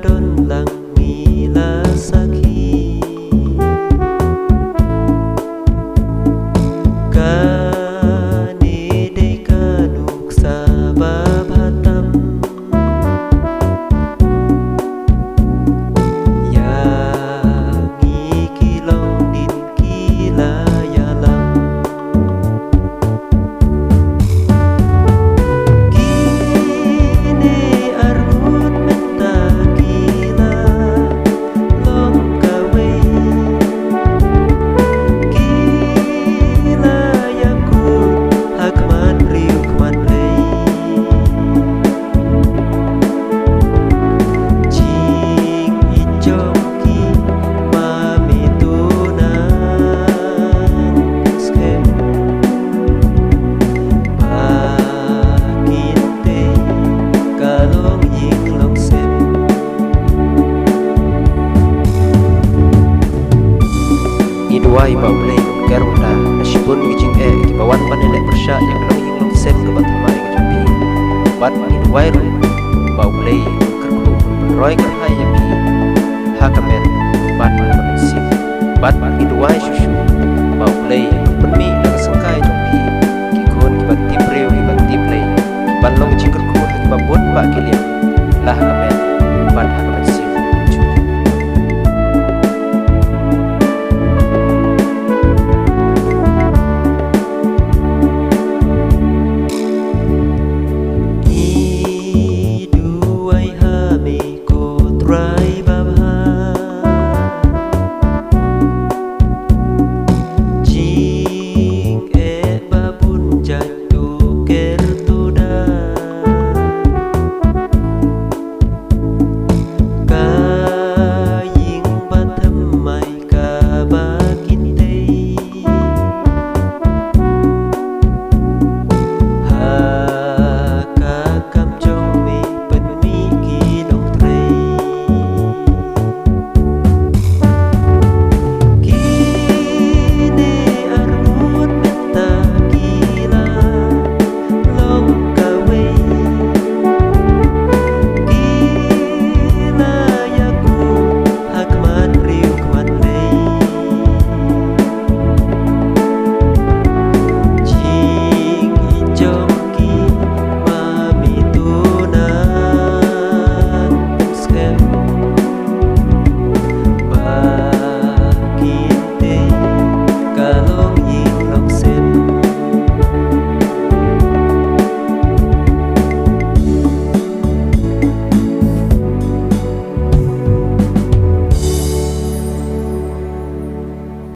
ดนหลังมีลาสักทีกานีได้กานุกสาบาพาตัมยางีกิลองดินกีลายาลังIduai bau play kerunda nasibun ngijing kibawan panelek persya yang long ying long sem ke batul mai kejapi bat iduai ru bau play kerku roy kan hai yapi hakamen bat sip bat iduai susu bau play penmi lang sengkai jongpi kikon kibat tipreu kibat tiplay kiban long ngijing kerku kibabun ba kilim lah hakamen bat hakamen sip Right